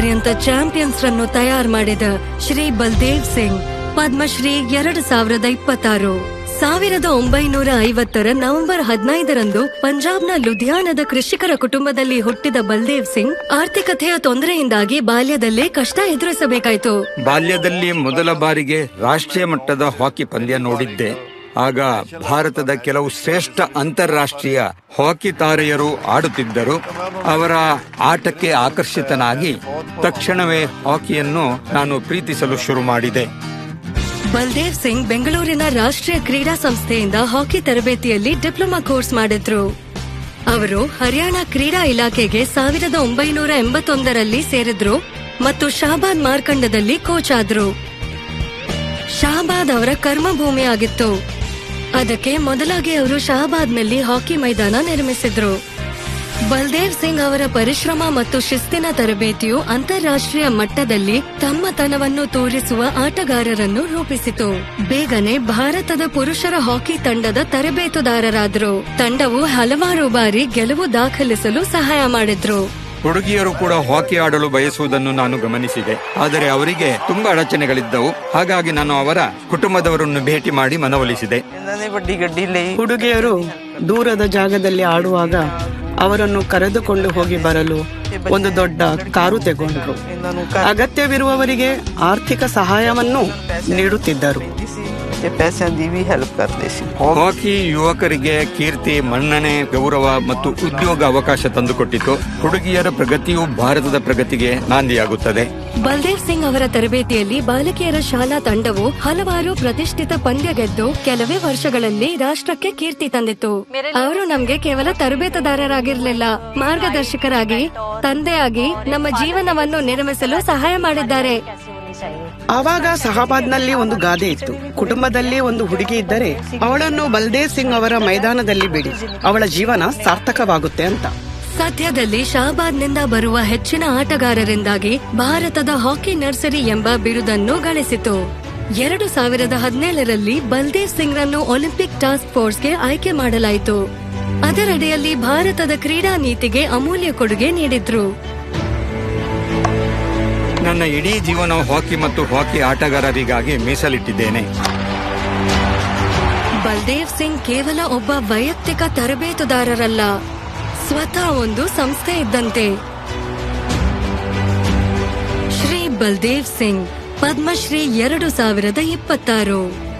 ಪರ್ಯಂತ champions run ತಯಾರು ಮಾಡಿದ ಶ್ರೀ ಬಲ್ದೇವ್ ಸಿಂಗ್ ಪದ್ಮಶ್ರೀ 2026. 1950 ನವೆಂಬರ್ 15 ಪಂಜಾಬ್ನ ಲುಧಿಯಾನದ ಕೃಷಿಕರ ಕುಟುಂಬದಲ್ಲಿ ಹುಟ್ಟಿದ ಬಲ್ದೇವ್ ಸಿಂಗ್ ಆರ್ಥಿಕತೆಯ ತೊಂದರೆಯಿಂದಾಗಿ ಬಾಲ್ಯದಲ್ಲೇ ಕಷ್ಟ ಎದುರಿಸಬೇಕಾಯಿತು. ಬಾಲ್ಯದಲ್ಲಿ ಮೊದಲ ಬಾರಿಗೆ ರಾಷ್ಟ್ರೀಯ ಮಟ್ಟದ ಹಾಕಿ ಪಂದ್ಯ ನೋಡಿದ್ದೆ. ಆಗ ಭಾರತದ ಕೆಲವು ಶ್ರೇಷ್ಠ ಅಂತಾರಾಷ್ಟ್ರೀಯ ಹಾಕಿ ತಾರೆಯರು ಆಡುತ್ತಿದ್ದರು. ಅವರ ಆಟಕ್ಕೆ ಆಕರ್ಷಿತನಾಗಿ ತಕ್ಷಣವೇ ಹಾಕಿಯನ್ನು ನಾನು ಪ್ರೀತಿಸಲು ಶುರು ಮಾಡಿದೆ. ಬಲ್ದೇವ್ ಸಿಂಗ್ ಬೆಂಗಳೂರಿನ ರಾಷ್ಟ್ರೀಯ ಕ್ರೀಡಾ ಸಂಸ್ಥೆಯಿಂದ ಹಾಕಿ ತರಬೇತಿಯಲ್ಲಿ ಡಿಪ್ಲೊಮಾ ಕೋರ್ಸ್ ಮಾಡಿದ್ರು. ಅವರು ಹರಿಯಾಣ ಕ್ರೀಡಾ ಇಲಾಖೆಗೆ 1981 ಸೇರಿದ್ರು ಮತ್ತು ಶಾಬಾದ್ ಮಾರ್ಕಂಡದಲ್ಲಿ ಕೋಚ್ ಆದ್ರು. ಶಾಬಾದ್ ಅವರ ಕರ್ಮಭೂಮಿಯಾಗಿತ್ತು. ಅದಕ್ಕೆ ಮೊದಲಾಗಿ ಅವರು ಶಾಬಾದ್ನಲ್ಲಿ ಹಾಕಿ ಮೈದಾನ ನಿರ್ಮಿಸಿದ್ರು. ಬಲ್ದೇವ್ ಸಿಂಗ್ ಅವರ ಪರಿಶ್ರಮ ಮತ್ತು ಶಿಸ್ತಿನ ತರಬೇತಿಯು ಅಂತಾರಾಷ್ಟ್ರೀಯ ಮಟ್ಟದಲ್ಲಿ ತಮ್ಮತನವನ್ನು ತೋರಿಸುವ ಆಟಗಾರರನ್ನು ರೂಪಿಸಿತು. ಬೇಗನೆ ಭಾರತದ ಪುರುಷರ ಹಾಕಿ ತಂಡದ ತರಬೇತುದಾರರಾದರು. ತಂಡವು ಹಲವಾರು ಬಾರಿ ಗೆಲುವು ದಾಖಲಿಸಲು ಸಹಾಯ ಮಾಡಿದ್ರು. ಹುಡುಗಿಯರು ಕೂಡ ಹಾಕಿ ಆಡಲು ಬಯಸುವುದನ್ನು ನಾನು ಗಮನಿಸಿದೆ. ಆದರೆ ಅವರಿಗೆ ತುಂಬಾ ಅಡಚಣೆಗಳಿದ್ದವು. ಹಾಗಾಗಿ ನಾನು ಅವರ ಕುಟುಂಬದವರನ್ನು ಭೇಟಿ ಮಾಡಿ ಮನವೊಲಿಸಿದೆ. ಹುಡುಗಿಯರು ದೂರದ ಜಾಗದಲ್ಲಿ ಆಡುವಾಗ ಅವರನ್ನು ಕರೆದುಕೊಂಡು ಹೋಗಿ ಬರಲು ಒಂದು ದೊಡ್ಡ ಕಾರು ತೆಗೊಂಡ್ರು. ಅಗತ್ಯವಿರುವವರಿಗೆ ಆರ್ಥಿಕ ಸಹಾಯವನ್ನು ನೀಡುತ್ತಿದ್ದರು. ಹಾಕಿ ಯುವಕರಿಗೆ ಕೀರ್ತಿ, ಮನ್ನಣೆ, ಗೌರವ ಮತ್ತು ಉದ್ಯೋಗ ಅವಕಾಶ ತಂದುಕೊಟ್ಟಿತು. ಹುಡುಗಿಯರ ಪ್ರಗತಿಯು ಭಾರತದ ಪ್ರಗತಿಗೆ ನಾಂದಿಯಾಗುತ್ತದೆ. ಬಲ್ದೇವ್ ಸಿಂಗ್ ಅವರ ತರಬೇತಿಯಲ್ಲಿ ಬಾಲಕಿಯರ ಶಾಲಾ ತಂಡವು ಹಲವಾರು ಪ್ರತಿಷ್ಠಿತ ಪಂದ್ಯ ಗೆದ್ದು ಕೆಲವೇ ವರ್ಷಗಳಲ್ಲಿ ರಾಷ್ಟ್ರಕ್ಕೆ ಕೀರ್ತಿ ತಂದಿತು. ಅವರು ನಮ್ಗೆ ಕೇವಲ ತರಬೇತುದಾರರಾಗಿರ್ಲಿಲ್ಲ, ಮಾರ್ಗದರ್ಶಕರಾಗಿ, ತಂದೆಯಾಗಿ ನಮ್ಮ ಜೀವನವನ್ನು ನಿರ್ಮಿಸಲು ಸಹಾಯ ಮಾಡಿದ್ದಾರೆ. ಆವಾಗ ಸಹಾಬಾದ್ನಲ್ಲಿ ಒಂದು ಗಾದೆ ಇತ್ತು. ಕುಟುಂಬದಲ್ಲಿ ಒಂದು ಹುಡುಗಿ ಇದ್ದರೆ ಅವಳನ್ನು ಬಲ್ದೇವ್ ಸಿಂಗ್ ಅವರ ಮೈದಾನದಲ್ಲಿ ಬಿಡಿ, ಅವಳ ಜೀವನ ಸಾರ್ಥಕವಾಗುತ್ತೆ ಅಂತ. ಸದ್ಯದಲ್ಲಿ ಶಾಬಾದ್ನಿಂದ ಬರುವ ಹೆಚ್ಚಿನ ಆಟಗಾರರಿಂದಾಗಿ ಭಾರತದ ಹಾಕಿ ನರ್ಸರಿ ಎಂಬ ಬಿರುದನ್ನು ಗಳಿಸಿತು. 2017 Baldev Singh run Olympic task ಫೋರ್ಸ್ಗೆ ಆಯ್ಕೆ ಮಾಡಲಾಯಿತು. ಅದರಡಿಯಲ್ಲಿ ಭಾರತದ ಕ್ರೀಡಾ ನೀತಿಗೆ ಅಮೂಲ್ಯ ಕೊಡುಗೆ ನೀಡಿದ್ರು. ನನ್ನ ಇಡೀ ಜೀವನ ಹಾಕಿ ಮತ್ತು ಹಾಕಿ ಆಟಗಾರರಿಗಾಗಿ ಮೀಸಲಿಟ್ಟಿದ್ದೇನೆ. ಬಲ್ದೇವ್ ಸಿಂಗ್ ಕೇವಲ ಒಬ್ಬ ವೈಯಕ್ತಿಕ ತರಬೇತುದಾರರಲ್ಲ, ಸ್ವತಃ ಒಂದು ಸಂಸ್ಥೆ ಇದ್ದಂತೆ. ಶ್ರೀ ಬಲ್ದೇವ್ ಸಿಂಗ್ ಪದ್ಮಶ್ರೀ 2026.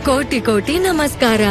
ಕೋಟಿ ಕೋಟಿ ನಮಸ್ಕಾರ.